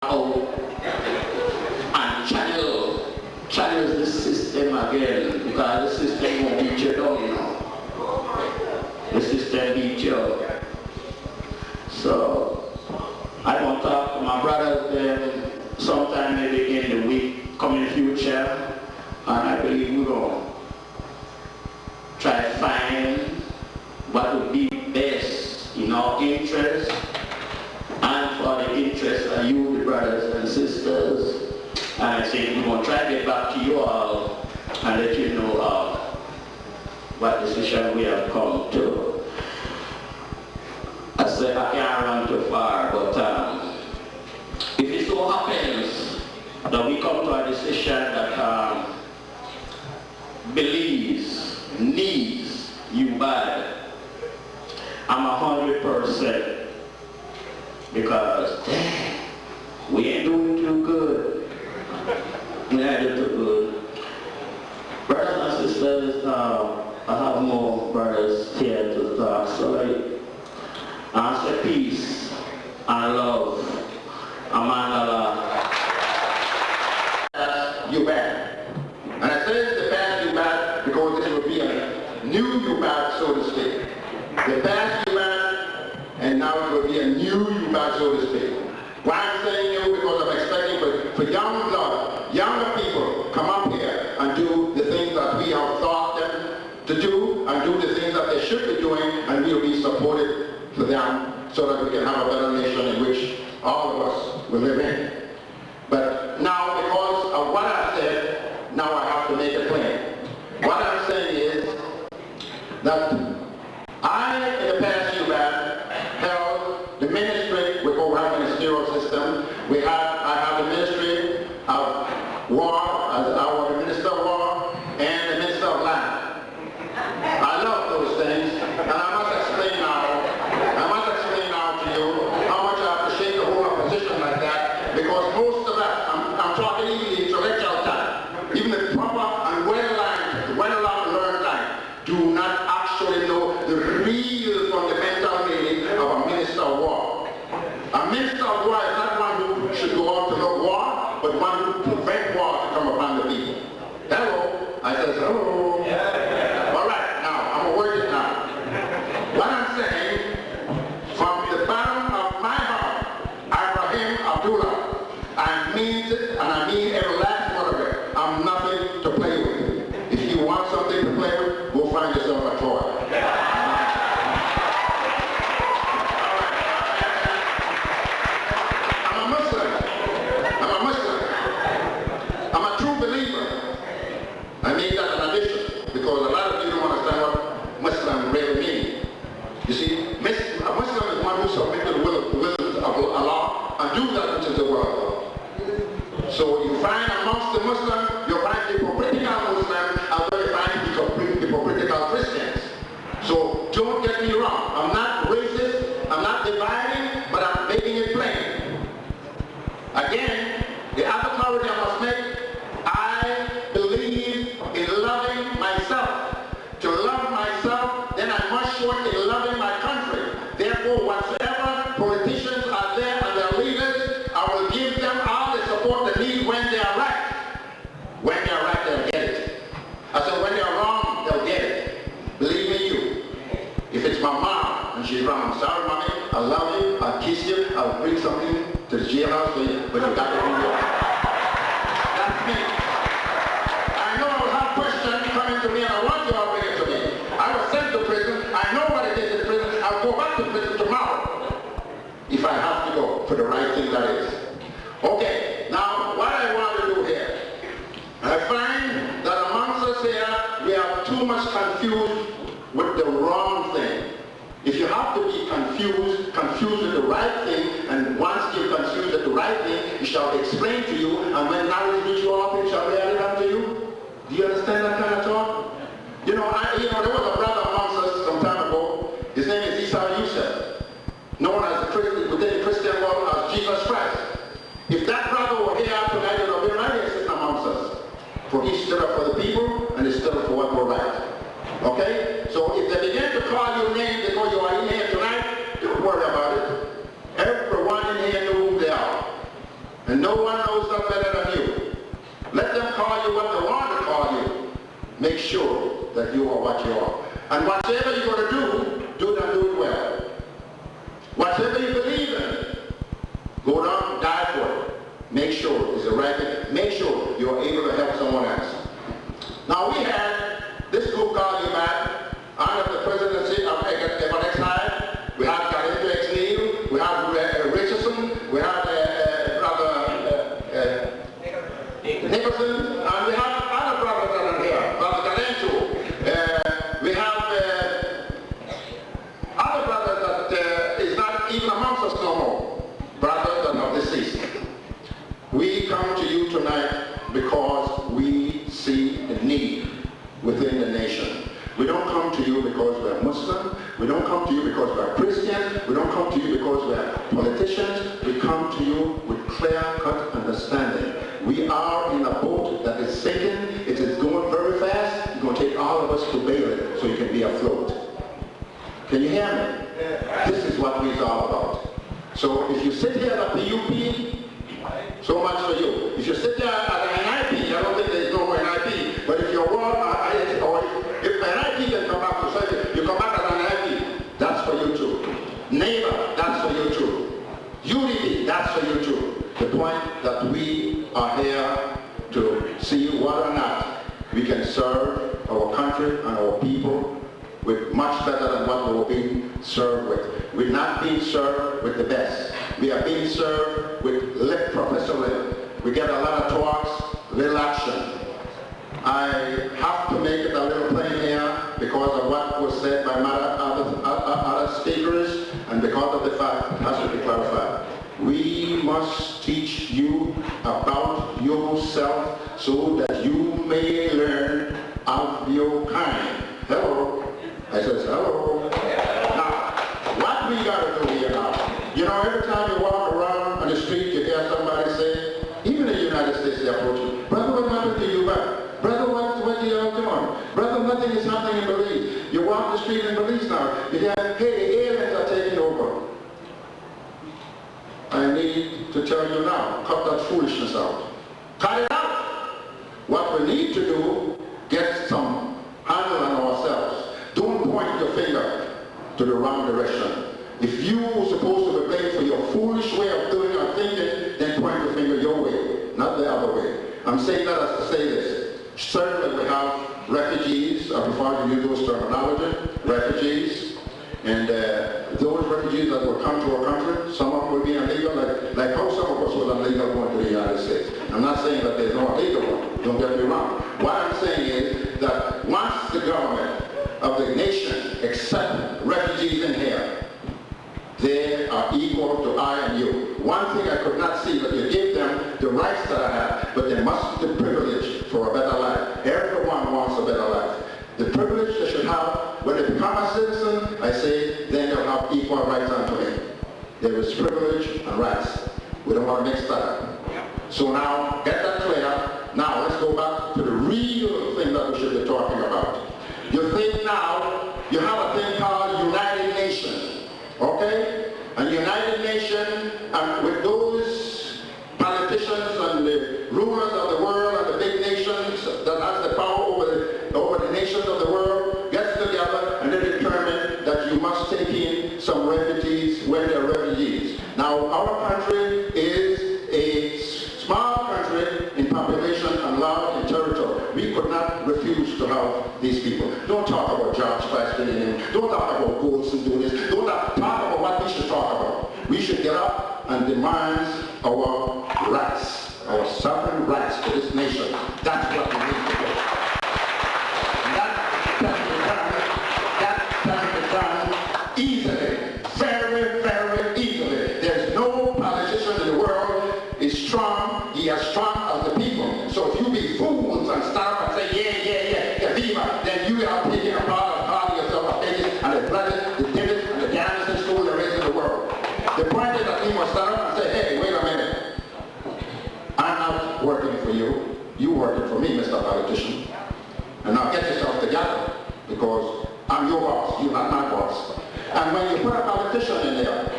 out and channel the system again, because the system won't beat you down, you know. The system beat you. So I want to talk to my brothers then sometime maybe in the week, coming future, and I believe we're going to try to find what would be best in our interest and for the interest of you, the brothers and sisters. And I think we're going to try to get back to you all and let you know what decision we have come to. I said I can't run too far, but if it so happens that we come to a decision that Belize needs UBAD, I'm 100%, because we ain't doing too good. We ain't doing too good. Brothers and sisters, I have more brothers here to talk, so I say peace and love. Amandala. UBAD. And I say it's the past UBAD because this will be a new UBAD, so to speak. The past UBAD, and now it will be a new UBAD, so to speak. Why I'm saying new? Because I'm expecting for young blood, younger people come up here and do the things that we have thought them to do, and do the things that they should be doing, and we'll be supported for them so that we can have a better nation in which all of us will live in. But now, because of what I said, now I have to make it plain. What I'm saying is that I, in the past UBAD, held the ministry with our ministerial system. I have the ministry of war as our minister of war and the minister of land. I love those things, and I must explain now to you how much I appreciate the whole position like that, because most of us, I'm talking even the intellectual time, even the proper and well-learned time, do not actually know the real fundamental meaning of a minister of war. A minister of war is not one who should go out to look war, but one who prevent war to come upon the people. Hello? I said, hello. Yeah. All right, now, I'm going to word it now. What I'm saying, from the bottom of my heart, Abraham Abdullah, I mean it, and I mean every last one of it. I'm nothing to play with. If you want something to play with, go find yourself a toy. I'm a Muslim. I'm a true believer. I mean that in addition, because a lot of you don't understand what Muslim really means. You see, a Muslim is one who submits to the will of Allah and do that which is the word of Allah. So you find amongst the Muslims, you find hypocritical Muslims, and then you find hypocritical Christians. So don't get me wrong, I'm not racist, I'm not dividing, but I'm making it plain. Again, the other clarity I must make, I believe in loving myself. To love myself, then I must show it in loving my country. Therefore, whatsoever politicians are there and their leaders, I will give them all the support they need when they are right. When they are right, they'll get it. I said, when they are wrong, they'll get it. Believe me, you. If it's my mom and she's wrong, I'm sorry, mommy, I love you, I'll kiss you, I'll bring something to the jailhouse for you, but you got to do it. That's me. I know I will have questions coming to me, and I want you all to bring it to me. I was sent to prison, I know what it is in prison, I'll go back to prison tomorrow. If I have to go for the right thing, that is. Okay, now what I want to do here, I find that amongst us here, we are too much confused with the wrong thing. If you have to be confused with the right thing, and once you're confused with the right thing, it shall be explained to you, and when knowledge reaches you all, it shall be added unto you. Do you understand that kind of talk? You know, there was a brother amongst us some time ago. His name is Esau Yusuf, known as within the Christian world as Jesus Christ. If that brother were here tonight, it would be right here sitting amongst us. For he stood up for the people, and he stood up for what were right. Okay? So if they begin to call your name because you are in here tonight, don't worry about it. Everyone in here knows who they are. And no one knows that better than you. Let them call you what they want to call you. Make sure that you are what you are. And whatever you're going to do it well. Whatever you believe in, go down, die for it. Make sure it's the right thing. Make sure you're able to help someone else. Now we had this group called UBAD under the presidency of Abraham Abdullah. We had Rufus X, we had Richardson, we had Brother Nicholson, and we have other brothers that are here, Brother Galencho. We have other brothers that is not even amongst us no more, brothers that are deceased. We come to you tonight because we see a need within the nation. We don't come to you because we're Muslim. We don't come to you because we're Christian. We don't come to you because we're politicians. We come to you with clear-cut understanding. We are in a boat that is sinking. It is going very fast. It's going to take all of us to bail it so you can be afloat. Can you hear me? This is what we're all about. So if you sit here at the PUP, so much for you. If you sit there at an NIP, I don't think there's no more NIP, but if you're or if an NIP can come back to say you come back as an NIP, that's for you too. Neighbor, that's for you too. Unity, that's for you too. The point that we are here to see whether or not we can serve our country and our people with much better than what we were being served with. We're not being served with the best. We are being served with lip professionalism. We get a lot of talks, little action. I have to make it a little plain here because of what was said by other speakers and because of the fact it has to be clarified. We must teach you about yourself so that you may learn of your kind. Hello. I says, hello. Now, what we got to do here now, you know, every time you walk around on the street, you hear somebody say, even in the United States, they approach you, brother, what happened to you back? Brother, what are you all doing? Brother, nothing is happening in Belize. You walk the street in Belize now, you hear, hey, the aliens are taking over. I need to tell you now, cut that foolishness out. Cut it out. What we need to do, get some handle on ourselves. Don't point your finger to the wrong direction. If you were supposed to be blamed for your foolish way of doing or thinking, then point your finger your way, not the other way. I'm saying that as to say this. Certainly we have refugees, I prefer to use those terminology, refugees, and those refugees that will come to our country, some of them will be illegal, like how some of us were illegal going to the United States. I'm not saying that there's no illegal one, don't get me wrong. What I'm saying is that once the government of the nation accept refugees in here, they are equal to I and you. One thing I could not see that you give them the rights that I have, but they must have the privilege for a better life. Everyone wants a better life. The privilege they should have, when they become a citizen, I say, then they'll have equal rights unto me. There is privilege and rights. We don't want to mix that up. So now, get that clear. Now, let's go back to the real thing that we should be talking about. You think now, you have a thing called United Nations, okay? And United Nations, and with those politicians and the rulers of the world and the big nations that has the power over the nations of the world, gets together and they determine that you must take in some refugees when they're refugees. Now, our country is a small country in population and large in territory. We could not refuse to have these people. Don't talk about George Washington. Don't talk about Goldson doing this. Don't talk about what we should talk about. We should get up and demand our rights, our sovereign rights to this nation. That's what we need to do. That can be done easily, very, very easily. There's no politician in the world is strong. He is strong as the people. So if you be fools and start and say, yeah, Viva, then you are taking a part of yourself of pages and the blood, the dimmed, and the damaged and school there is in the world. The point is that we must start up and say, hey, wait a minute. I'm not working for you. You're working for me, Mr. Politician. And now get yourself together because I'm your boss. You're not my boss. And when you put a politician in there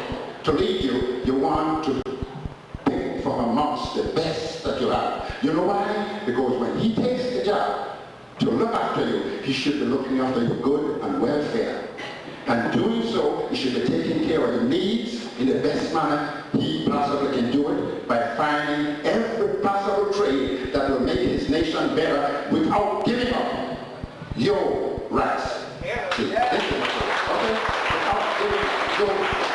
to lead you, you want to pay for from amongst the best that you have. You know why? Because when he takes the job to look after you, he should be looking after your good and welfare. And doing so, he should be taking care of your needs in the best manner he possibly can do it, by finding every possible trade that will make his nation better without giving up your rights. See, okay? Without giving up your rights.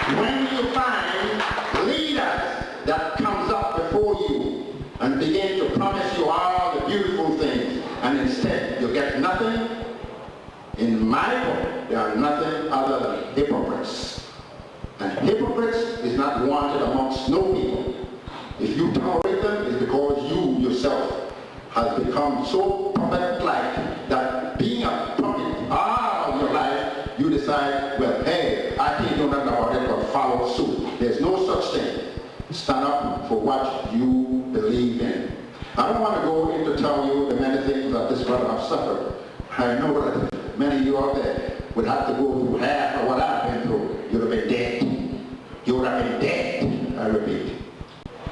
When you find leaders that comes up before you and begin to promise you all the beautiful things, and instead you get nothing, in my book, they are nothing other than hypocrites. And hypocrites is not wanted amongst no people. If you tolerate them, it's because you yourself has become so puppet-like that being a puppet all of your life, you decide, well, hey, I can't do nothing about it but follow suit. There's no such thing. Stand up for what you believe in. I don't want to go into tell you the many things that this brother has suffered. I know that many of you out there would have to go through half of what I've been through. You'd have been dead. You would have been dead, I repeat.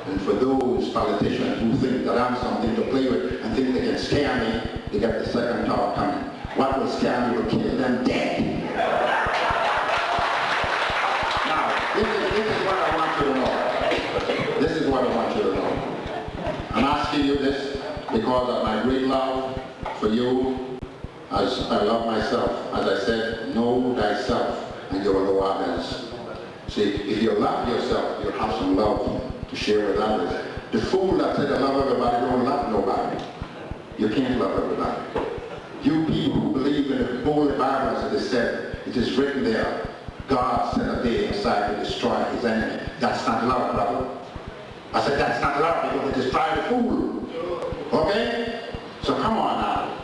And for those politicians who think that I'm something to play with and think they can scare me, they get the second thought coming. What will scare me will kill them dead. Now, this is what I want you to know. This is what I want you to know. I'm asking you this because of my great love for you, as I love myself. As I said, know thyself and you will know others. See, if you love yourself, you'll have some love to share with others. The fool that said I love everybody don't love nobody. You can't love everybody. You people who believe in the Holy Bible, as it is said, it is written there, God set a day aside to destroy his enemy. That's not love, brother. I said that's not love because it destroys the fool. Okay? So come on now.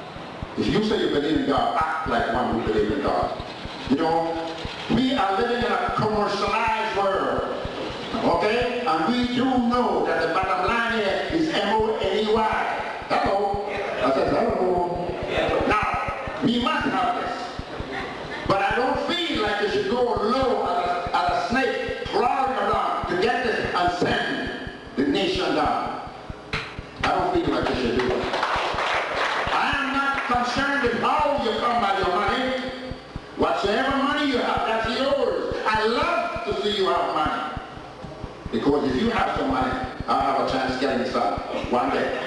If you say you believe in God, act like one who believes in God. You know, we are living in a commercialized world. Okay? And we do know that the bottom line here is M-O-N-E-Y. Hello? I said hello. Now, we must have this. But I don't feel like you should go low at a snake crawling around to get this and send the nation down. I don't feel like you should do it. I am not concerned with how you come by your money. Whatsoever money you have, that's yours. I love to see you have money. Because if you have some money, I'll have a chance getting some one day.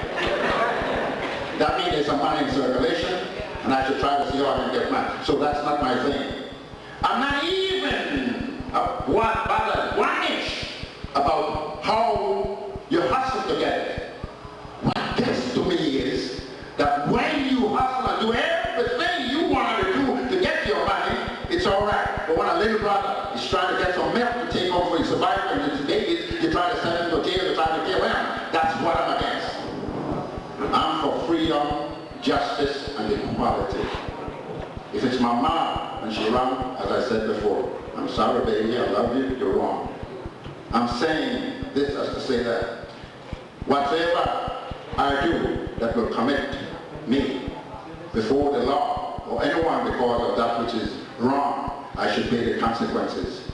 That means there's some money in circulation, and I should try to see how I can get money. So that's not my thing. I'm not even bothered one inch about how you hustle to get it. What gets to me is that when you hustle and do everything you want to do to get your money, it's all right. But when a little brother is trying to get some milk to take home for his survival and his babies, you try to send him to jail, you try to kill him. That's what I'm against. I'm for freedom, justice, and equality. If it's my mom and she's wrong, as I said before, I'm sorry, baby, I love you, you're wrong. I'm saying this as to say that whatever I do that will commit me before the law or anyone because of that which is wrong, I should pay the consequences.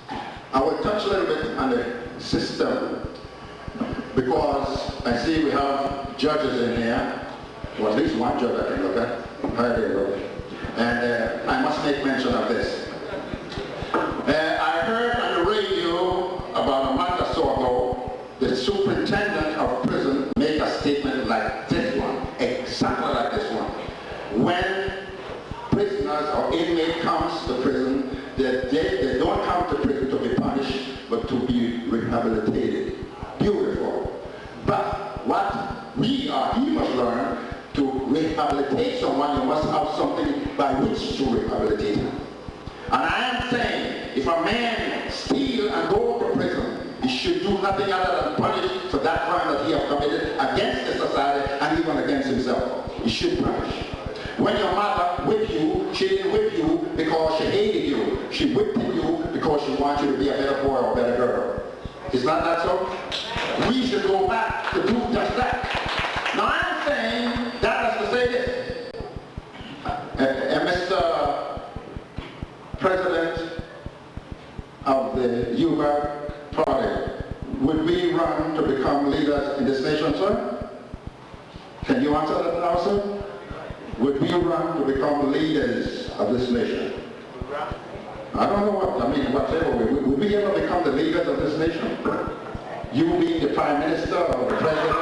I will touch a little bit on the system because I see we have judges in here, or at least one judge I can look at. And I must make mention of this. I heard on the radio about a month or so ago, the superintendent of prison make a statement like this one, exactly like this one. When prisoners or inmate comes to prison, they don't come to prison to be punished, but to be rehabilitated. Beautiful. But what we are, he must learn to rehabilitate someone, you must have something by which to rehabilitate him. And I am saying, if a man steals and go to prison, he should do nothing other than punish for that crime that he has committed against the society and even against himself. He should punish. When your mother whipped you, she didn't whip you because she hated you. She whipped you because she wants you to be a better boy or a better girl. Is not that so? We should go back to do just that. Now I'm saying that is to say this. Mr. President of the UBAD party, would we run to become leaders in this nation, sir? Can you answer that now, sir? Would we run to become leaders of this nation? I don't know what, I mean, whatever. Would we ever become the leaders of this nation? You being the Prime Minister or the President?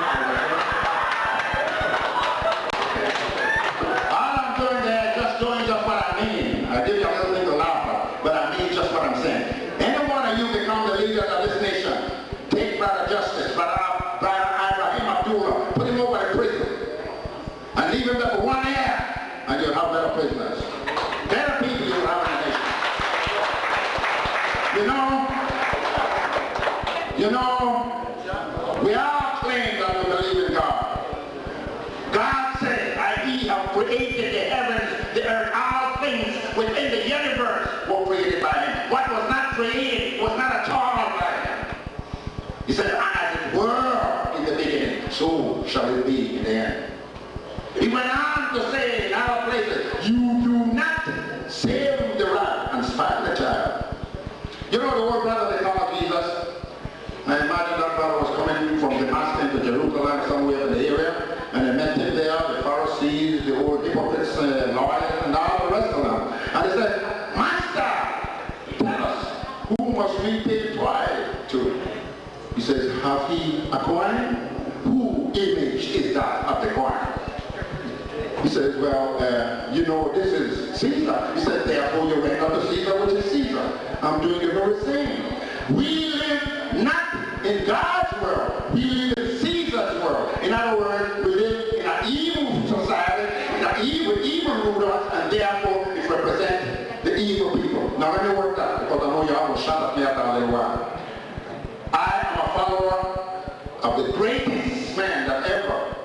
All I'm doing there is just doing just what I mean. I give you a little thing to laugh at, but I mean just what I'm saying. Any one of you become the leaders of this nation, take Brother Justice, Brother Abraham Abdullah, put him over in prison, and leave him there for 1 year, and you'll have better prisoners. Better people you'll have in the nation. You know, we all claim that we believe in God. God said, I have created the heavens, the earth, all things within the universe were created by him. What was not created was not at all by him. He said, as it were in the beginning, so shall it be in the end. He went on to say in other places, you do not save the rat and spare the child. You know the old brother they call Jesus? I imagine that brother was coming from Damascus to Jerusalem, somewhere in the area, and they met him there, the Pharisees, the old hypocrites, lawyers, and all the rest of them. And they said, Master, tell us, who must we pay tithe to? He says, have he a coin? Whose image is that of the coin? He says, well, you know, this is Caesar. He said, therefore you render unto Caesar which is Caesar. I'm doing the very same. We live not in God's world. We live in Caesar's world. In other words, we live in an evil society, in an evil rulers, and therefore it represents the evil people. Now let me work that, because I know you all will shut up me after a little while. I am a follower of the greatest man that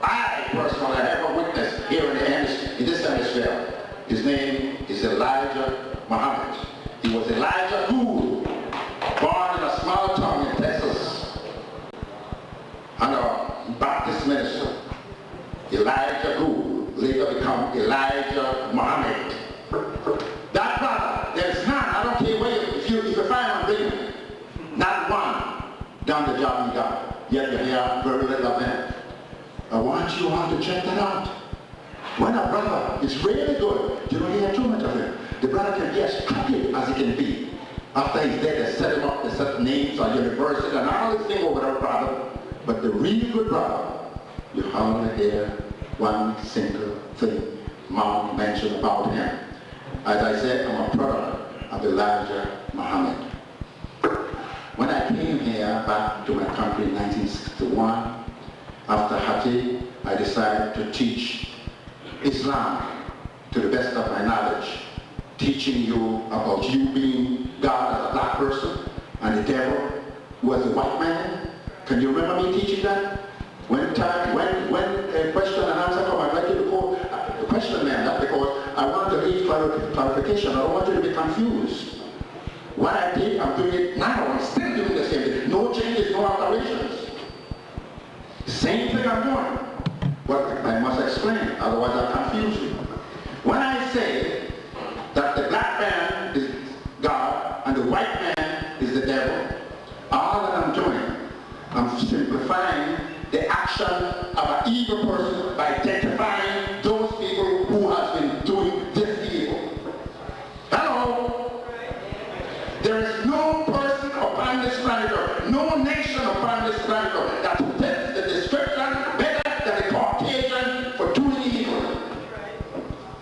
I personally ever witnessed here in this hemisphere. His name is Elijah Muhammad. He was Elijah Gould, born in a small town in Texas, and a Baptist minister. Elijah Gould later become Elijah Muhammad. That brother, there's none, I don't care where if you find one big, not one done the job he got. Yet you hear very little of him. I want you all to check that out. When a brother is really good, you don't hear too much of him. The brother can be as crooked as he can be. After he's dead, they set him up, they set names on university and all this thing over that brother. But the really good brother, you hardly hear one single thing Mom mentioned about him. As I said, I'm a product of Elijah Muhammad. When I came here back to my country in 1961, after Hajj, I decided to teach Islam to the best of my knowledge, teaching you about you being God as a black person and the devil who was a white man. Can you remember me teaching that? When a question and answer come, I'd like you to go the question man, that because I want to leave clarification. I don't want you to be confused. What I did, I'm doing it now. I'm still doing the same thing. No changes, no alterations. Same thing I'm doing. But I must explain, otherwise I'll confuse you. When I say that the black man is God and the white man is the devil, all that I'm doing, I'm simplifying the action of an evil person by identifying those people who have been doing this evil. Hello? There is no person upon this planet Earth, no nation upon this planet Earth that fits the description better than the Caucasian for doing evil.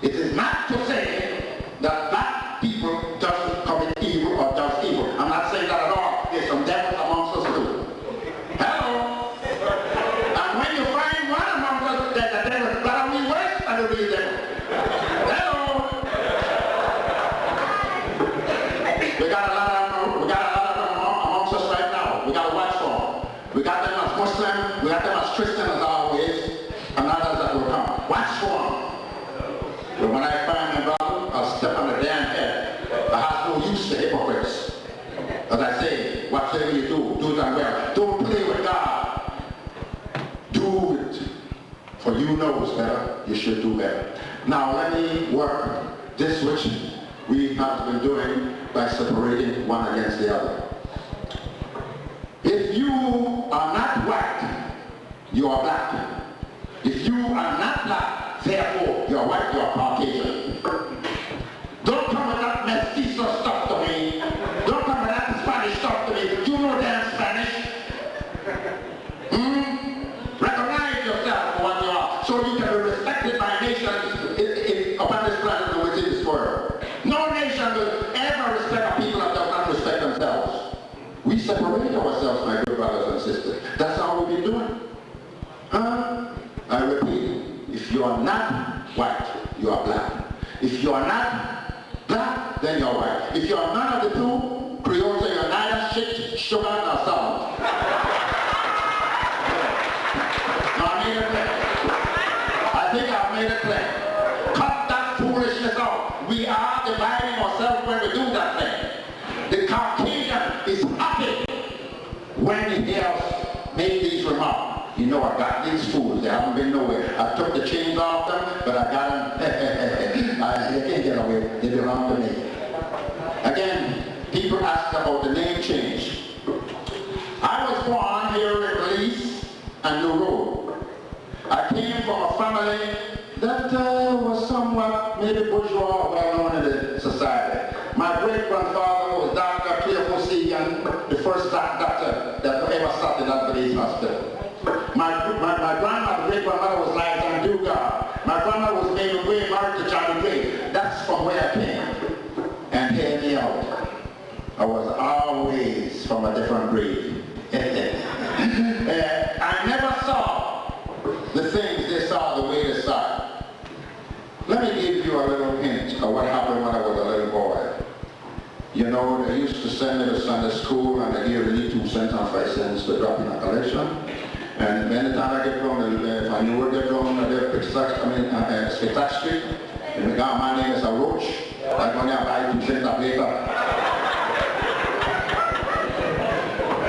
It is not to say that black people doesn't commit evil or does evil. I'm not saying that at all. There's some devils amongst us too. Hello? And when you find one amongst us that's a devil, but are we worse than the real devil? Hello? We got a lot of them amongst us right now. We got to watch for them. We got them as Muslim, we got them as Christian as always, and others that will come. Watch for them. But when I find my brother, I'll step on the damn head. I have no use to hypocrites. As I say, whatever you do it well. Don't play with God. Do it. For you knows better, you should do better. Now let me work this which we have been doing by separating one against the other. If you are not white, you are black. If you are not black, therefore you are white, you are Caucasian. Don't come with that mestizo stuff to me. Don't come with that Spanish stuff to me. You know damn Spanish. Recognize yourself for what you are, so you can be respected by nations upon this planet and within this world. No nation will ever respect a people that does not respect themselves. We separate ourselves, my good brothers and sisters. That's how we've been doing. I repeat, if you are not white, you are black. If you are not black, then you are white. If you are none of the two, Creole say you're neither shit, sugar, nor salt. I think I've made it clear. Cut that foolishness out. We are dividing ourselves when we do that thing. The Caucasian is happy when he hears make these remarks. You know, I got these fools. They haven't been nowhere. I took the chains off them, but I got them. They can't get away. They belong to me. Again, people ask about the name change. I was born here in Belize and New Road. I came from a family that was somewhat maybe bourgeois, well known in the society. My great-grandfather was Dr. Cleophas Egan, the first black doctor that ever sat in that Belize hospital. My grandmother, great-grandmother was Liza Duga. My grandmother was Mabel Gray, married to Johnny Gray. That's from where I came. And hear me out. I was always from a different breed. I never saw the things they saw the way they saw it. Let me give you a little hint of what happened when I was a little boy. You know, they used to send me to Sunday school and they gave me 2 cents and 5 cents to drop in a collection. And anytime I get home, if I knew where to get home, Spectac Street, and the guy, my name is a Roach. I'm going to buy 2 cents a paper.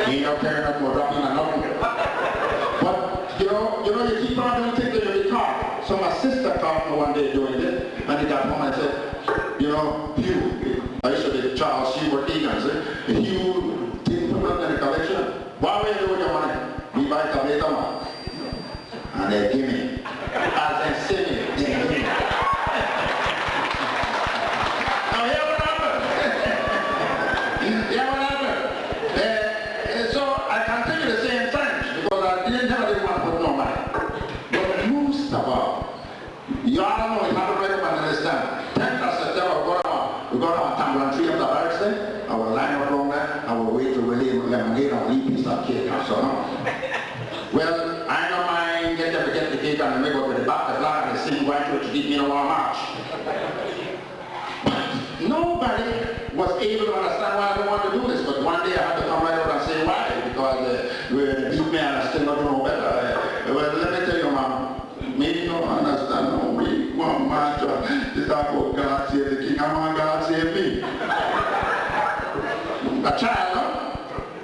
He ain't no caring up for dropping a nothing. But you keep on doing things that you caught. So my sister caught me one day doing it, and he got home and said, you know, Hugh, I used to be Charles Hugh Egan, Hugh didn't put nothing in the collection. Why were you doing your money? We buy tomato man. And they give me. As they see me, they give me. Now hear what happened. Hear what happened. So I continue to say in French because I didn't want to put no money. But most of all, you all know, you have to break up and understand. 10th of September, we got on Tambourine Tree of the barracks there. I will line up along there. I will wait to really lemonade and leave piece of cake and so on. Well, I don't mind get the cake and the make up with the back, the flag, and the sing white church did me in a war march. But nobody was able to understand why I don't want to do this. But one day I had to come right out and say why, because they beat me and I still not know better. Well, let me tell you, Mom, maybe you don't understand. No, we want my job. This talk about God save the king. I want God save me. A child, no?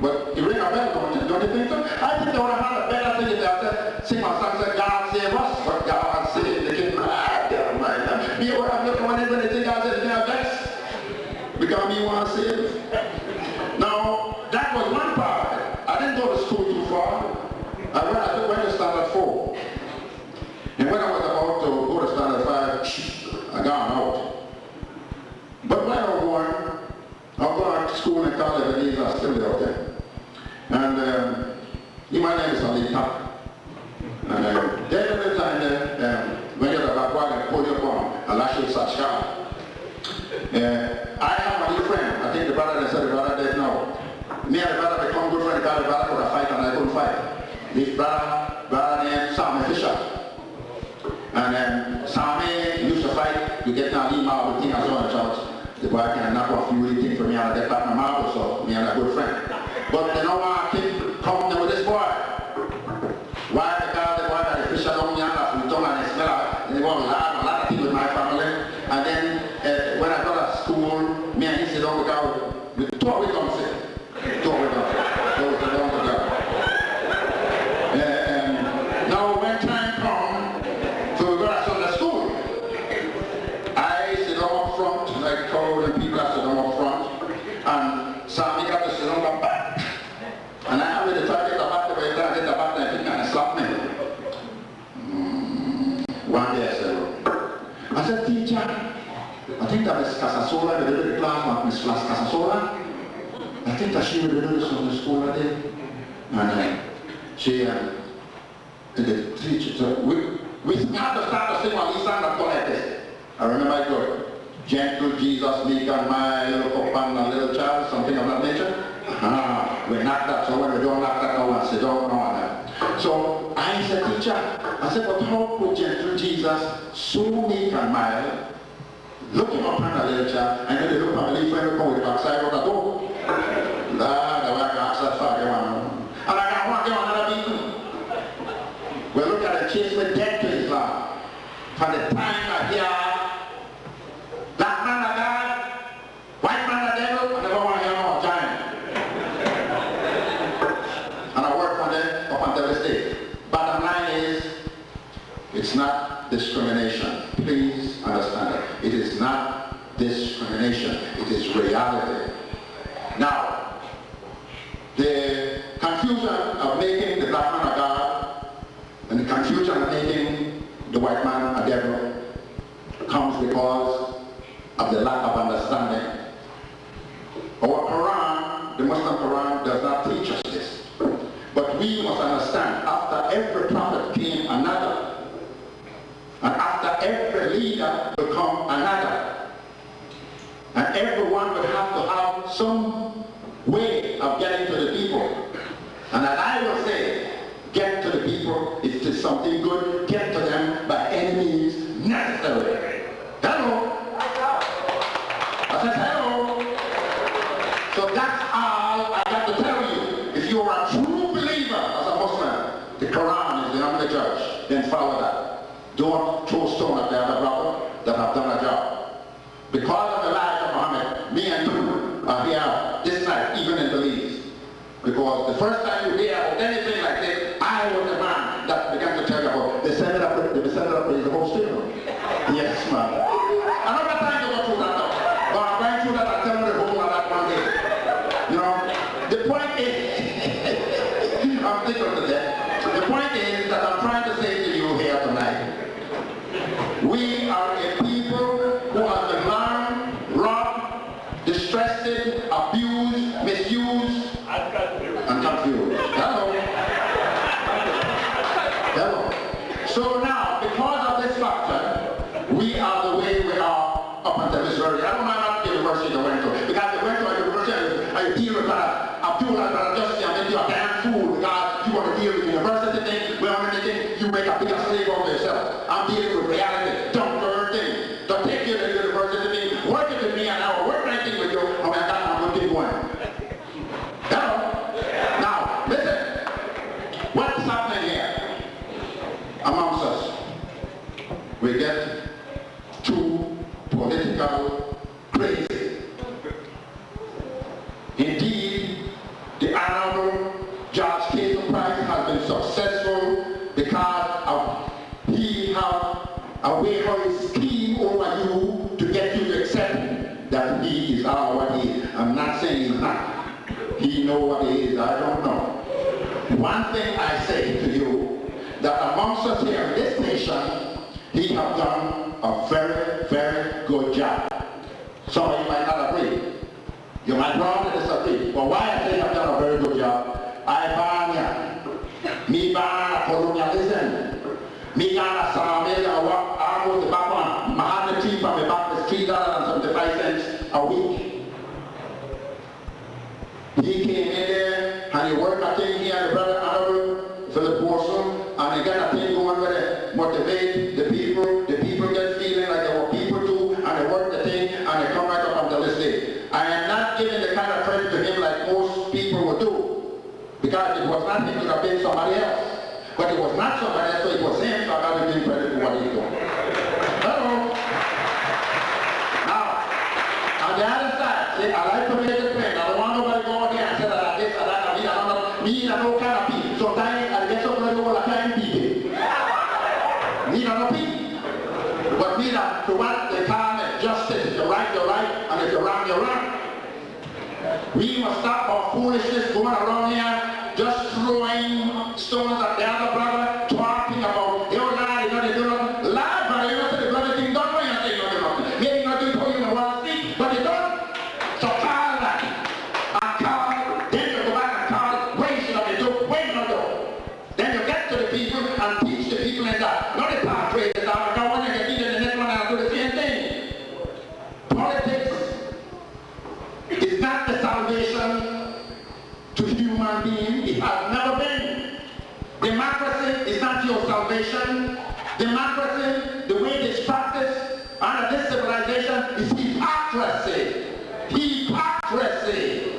But you ring a bell, don't you think so? I think they would have had a better thing if they had said, sing my song, said, God save us, but God save the king. Me would have looked when they think God said, yeah, best. Because me want to save. Now, that was one part. I didn't go to school too far. I went to Standard 4. And when I was about to go to Standard 5, I got out. But when I was going to school and college, Belize, I still out there. And my name is Alita. And then at the time when you're about to pull your palm, I lash you such car. I have a new friend. I think the brother that said the brother dead now. Me and the brother become good friends because the brother could have fight and I couldn't fight. This brother named Sammy Fisher. And Sammy used to fight to get down the marble thing and so on in church. The boy can knock off few things for me and I get back my marble, so me and a good friend. But you know why I keep coming with this boy? Why? Because the boy got the Fisher down me and I tongue and smell out. And they want to laugh a lot of things with my family. And then when I got to school, me and he sit down because the two of we come sit. Two of we come sit. So we sit down together. Now when time comes to go to Sunday school, I sit down up front, like crowd and people sit down up front. And Sammy got to sit down back. And I have to try to get the back of it. I think that Miss Casasola, the little class, Miss Casasola. I think that she would do this on the school that day. And she, the teacher, so we start to sing one song that go like this. I remember I go, gentle Jesus, meek and mild, look upon a little child, something of that nature. We knock that, so when we don't knock that, no one sit down, no one. So I said, teacher, I said, but how could gentle Jesus, so meek and mild, looking upon a little child, and then they look at me when we come with the backside of the door. Lord, I ask that for you, man. And I can walk you another beating. We look at the chase with death to his Lord. From the time I hear black man of God, white man of devil, I never want to hear no giant. And I work for them up until this day. Bottom line is, it's not discrimination. Please understand it. It is not discrimination. It is reality. Now, the confusion of making the black man a God and the confusion of making the white man a devil comes because of the lack of understanding. Our Quran, the Muslim Quran, does not teach us this. But we must understand, after every prophet came another. And after every leader will come another. And everyone will have to have some way of getting to the people. And as I will say, get to the people, if it is something good, get to them by any means necessary. Hello? I said hello. So that's all I got to tell you. If you are a true believer as a Muslim, the Quran is the only judge, then follow that. Don't throw stone at the other brother that have done a job. Because of the life of Muhammad, me and you are here this night, even in Belize. Because the first time you hear about anything like this, I was the man that began to tell you about the descendant of the whole story. Yes, man. I don't have time to go through that now. But I'm going through that and tell you the whole of that one day. You know, the point is, I'm thinking to death. The point is that I'm trying to say to you here tonight, we are a people who have been harmed, robbed, distressed, abused, misused, and confused. Hello. Hello. So now, because of this factor, we are the way we are up until this very. I don't know what university they went to. Because they went to a university and you deal with Abdullah, but just make you a damn fool because you want to deal with the university thing, well, anything, you make a bigger slave of yourself. I'm dealing with reality. Don't learn things. Don't take you to the university thing. Work it with me and I will work anything with you, and I got my good thing going. Hello? Now, listen. What's happening here amongst us? We get too political crazy. Indeed, the Honorable Judge Casey Price has been successful because of he has a way how he scheme over you to get you to accept that he is all what he is. I'm not saying he's not. He knows what he is. I don't know. One thing I say to you, that amongst us here in this nation, he has done a very, very good job. Some of you might not agree. You might want to disagree. But why I say he has done a very good job? I ban ya. Me ban colonialism. Me gonna Salamela walk almost the back one. Mahana tree from the back is $3.75 a week. He came in there and he worked a thing here, the brother Honorable Philip Warsaw, and he got a thing going where they motivate the people get feeling like they were people too, and they work the thing and they come right up until this day. I am not giving the kind of credit to him like most people would do, because it was not him, it could have been somebody else. But it was not somebody else, so it was him, so I got to give him credit for what he's doing. Hello? Now, on the other side, see, I like to make it plain. I don't want nobody to go out there and say that I this, that, I me, I know kind of people. Sometimes I get somebody to go like kind of people. Me, I know people. But me, to what they call it, justice. If you're right, and if you're wrong, you're wrong. We must stop our foolishness going around here, just throwing stones at the other brother, talking about, yo, lad, you know, they do nothing. Lad, brother, you know, the brother thing done, why you think you do nothing? Maybe not do it for you the people and teach the people in that. Not the pathway that I don't want to get in the next one and do the same thing. Politics is not the salvation to human beings. It has never been. Democracy is not your salvation. Democracy, the way it is practiced under this civilization, is hypocrisy. Hypocrisy.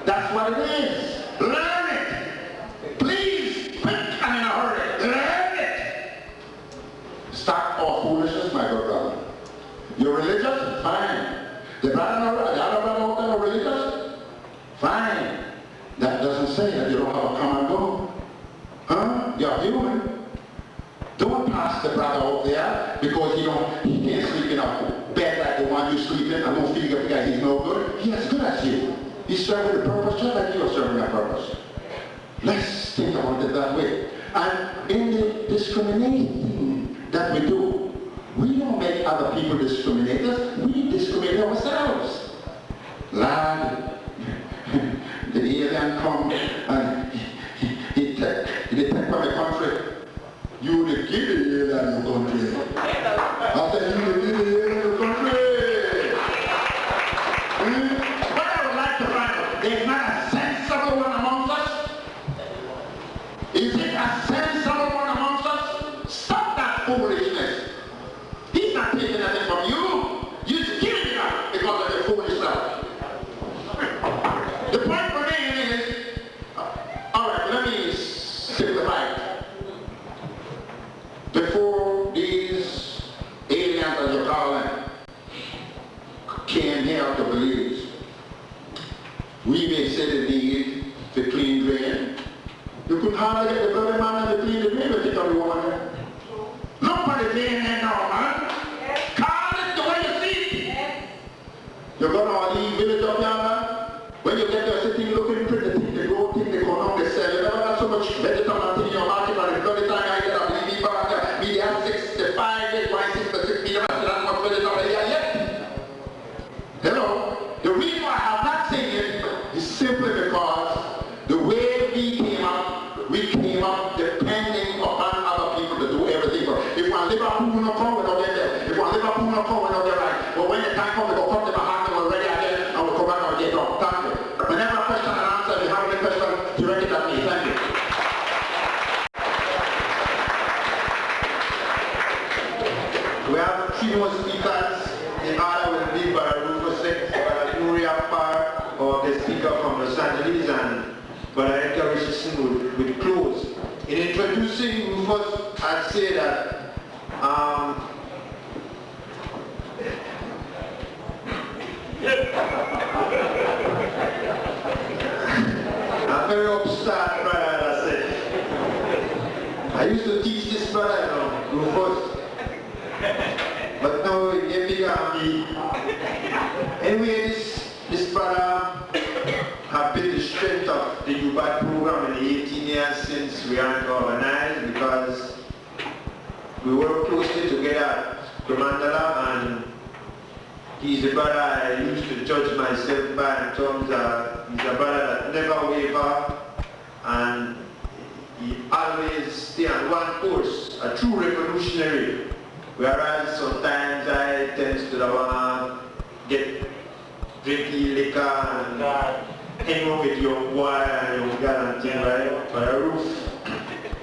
That's what it is. Learn it. Please, quick and in a hurry. Learn it. Stop all foolishness, my good brother. You're religious? Fine. The other brother are religious? Fine. That doesn't say that you don't have a common goal. Huh? You're human. Don't pass the brother out there because he can't sleep in a bed like the one you sleep in and don't feel good because he's no good. He's as good as you. He's serving a purpose just like you are serving a purpose. Let's think about it that way. And in the discriminating that we do, we don't make other people discriminate us, we discriminate ourselves. Lad, the alien come and he take from the country. You the giddy alien in the country. I said you the giddy alien in the country. What I would like to find out, there's not a sensible one amongst us? Is it a sensible one amongst us? Stop that foolishness. He's not taking nothing from you. You're giving it up because of the foolish stuff. The point for me is, alright, let me simplify it. Before these aliens, as you call them, came here to Belize, we may say the need for clean drain. You could hardly get the bloody man and the clean drain if you come to water. Nobody drain there now, man. Call it the way you see it. You're going to leave village up yonder. When you get there sitting looking pretty, the road thing, they come down, they sell. You never got so much vegetable in your market, but the bloody time I get up, leave back there, we have 65 days, why 66 meters, that much vegetable here yet. Hello? The reason why I have not seen it is simply because the way we came up depending upon other people to do everything for us. If one Liverpool no come, we don't get there. If one Liverpool no come, we don't get right. But when the time comes, we go come to Manhattan, we're ready again, and we'll come back and get up. Thank you. Whenever a question and answer, if you have any question, direct it at me. Thank you. We have 3 more speakers. The order will be by Rufus X, or the speaker from Los Angeles, but I encourage listening with close. In introducing Rufus, I'd say that I'm very upstart, brother, as I said. I used to teach this brother, Rufus, but now he gave me anyway, this brother have been the strength of the UBAD program in the 18 years since we aren't organized, because we work closely together at Mandala, and he's a brother I used to judge myself by in terms of he's a brother that never waver, and he always stay on one course, a true revolutionary, whereas sometimes I tend to get drinky liquor and hang out with your boy and your girl and things, right? But Roof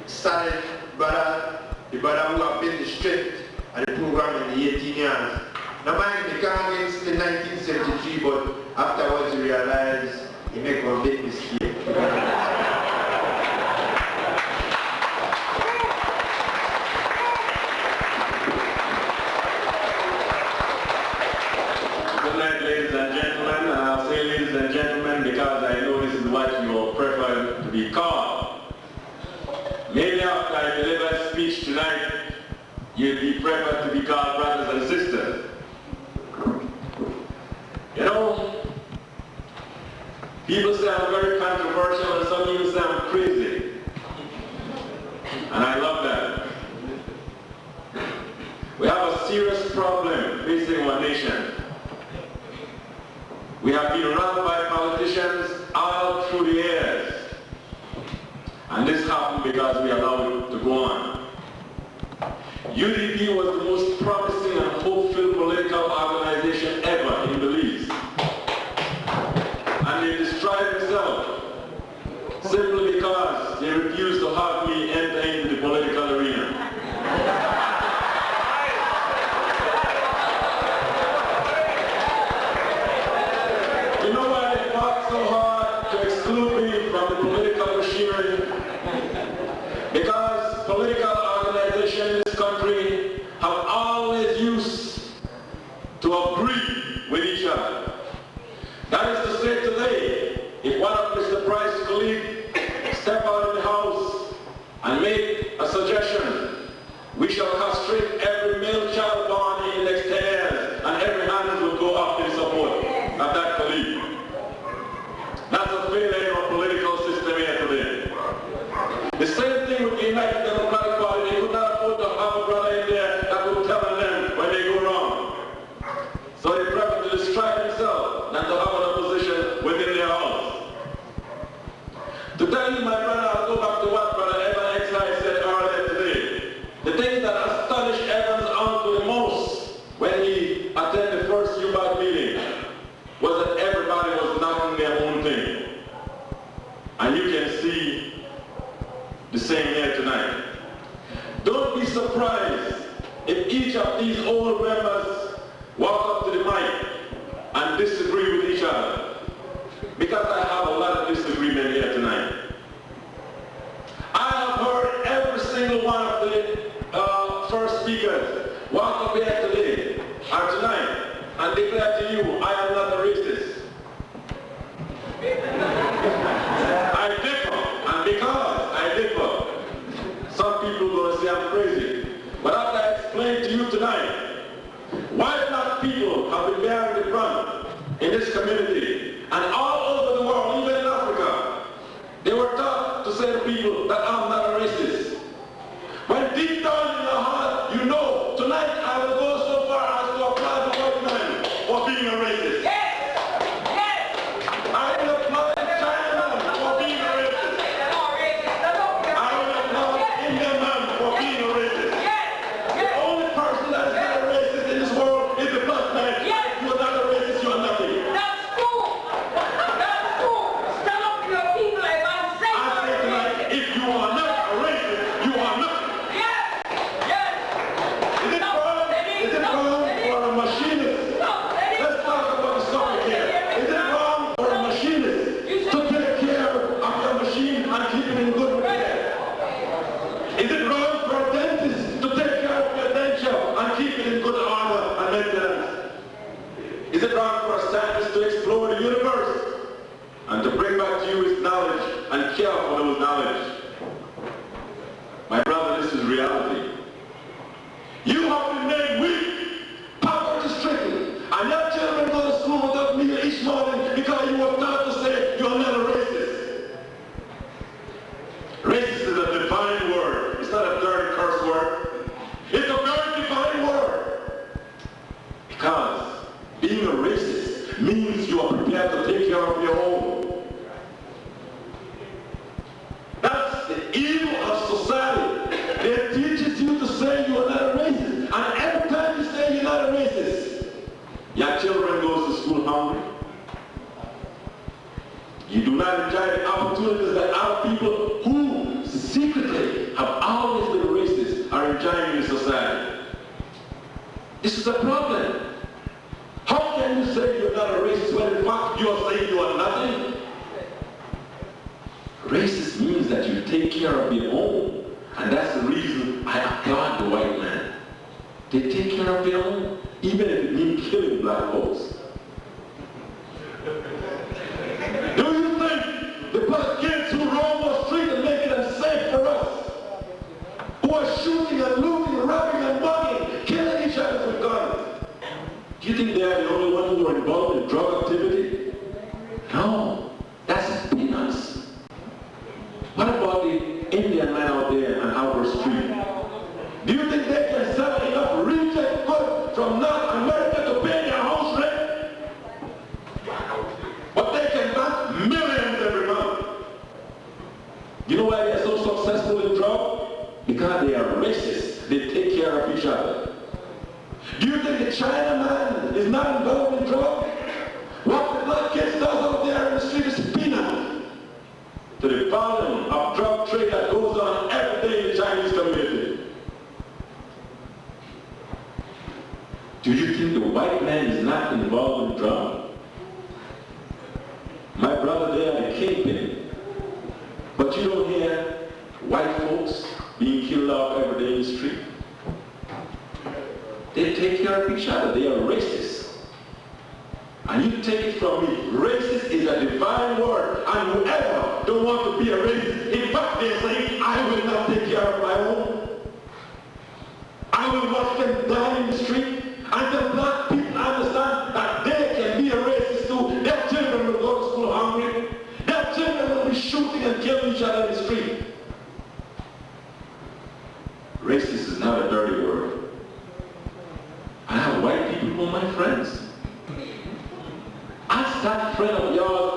started, brother, the brother who have been the strength of the program in the 18 years. Now mind, he came against in 1973, but afterwards he realized he made one big mistake. Because I know this is what you prefer to be called. Maybe after I deliver a speech tonight, you'll be preferred to be called brothers and sisters. You know, people say I'm very controversial and some people say I'm crazy. And I love that. We have a serious problem facing our nation. We have been run by politicians all through the years. And this happened because we allowed it to go on. UDP was the most promising and hopeful political organization ever in Belize. And they destroyed themselves simply because they refused to have me enter into the political arena. You know why they fought so hard to exclude me from the political machinery? Because political organizations in this country have always used to agree with each other. That is to say today, if one of Mr. Price's colleagues step out of the house and make a suggestion, we shall castrate every male child born in the next 10 years, and every hand will go up in support of that colleague. That's a failure of political system here today. The same thing with the United Democratic Party. They could not afford to have a brother in there that would tell them when they go wrong. So they prefer to distract themselves than to have an opposition within their house. To tell you, my brother, I'll go back to what Brother Abraham Abdullah said earlier today. The thing that astonished Evans' uncle the most when he attended the first UBAD meeting was that everybody was knocking their own thing. And you can see the same here tonight. Don't be surprised if each of these old members walk up to the mic and disagree with each other. Because I have a lot of disagreement here tonight. I have heard every single one of the first speakers walk up here today or tonight and declare to you, I am not a racist. I differ, and because I differ, some people are going to say I'm crazy. But after I explain to you tonight, white black people have been bearing the brunt in this community and all over the world, even in Africa. They were taught to say to people that I'm not a racist. When deep down in your heart, you know, tonight I will go so far as to apply the white man for being a racist. Yes! Yes! I will apply China for being a racist. I will apply Indian man for being a racist. The only person that is not a racist in this world is the black man. You are not a racist, you are nothing. That's true. That's true. Stand up to your people and say I say tonight, if you are not a racist, you are nothing. Is it wrong for a machinist? Let's talk about the subject here. Is it wrong for a machinist to take care of your machine and keep it in good repair? Is it wrong for a dentist to take care of your denture and keep it in good order and maintenance? Is it wrong for a scientist to explore the universe and to bring back to you his knowledge and care for those knowledge? My brother, this is reality. You have been made weak, poverty-stricken, and your children go to school without meal each morning because you were taught to say you're not a racist. Racist is a divine word. It's not a dirty curse word. It's a very divine word. Because being a racist means you are prepared to take care of your own. That's the evil of society. It teaches you to say you are not a racist. And every time you say you're not a racist, your children goes to school hungry. You do not enjoy the opportunities that other people who secretly have always been racist are enjoying in society. This is a problem. How can you say you're not a racist when in fact you are saying you are nothing? Racist means that you take care of your own. And that's the reason I applaud the white man. They take care of their own, even if it means killing black folks. Do you think the black kids who roam the street and making them safe for us, who are shooting and looting, robbing and mugging, killing each other with guns, do you think they are the only ones who are involved in drug activity? No, that's peanuts. What about the Indian man out there on Albert Street? Do you think they can sell enough reject goods from North America to pay their house rent? But they can buy millions every month. You know why they are so successful in drug? Because they are racist. they take care of each other. Do you think the Chinaman is not involved in drugs? What the black kids does out there in the street is peanut to the volume of drug trade that goes on every day in the Chinese community. Do you think the white man is not involved in drugs? My brother, they are the kingpin. But you don't hear white folks being killed off every day in the street. They take care of each other. They are racist. And you take it from me, racist is a divine word, and whoever don't want to be a racist, in fact they're saying, I will not take care of my own. I will watch them die in the street until black people understand that they can be a racist too. Their children will go to school hungry. Their children will be shooting and killing each other in the street. Racist is not a dirty word. I have white people who are my friends. Ask that friend of yours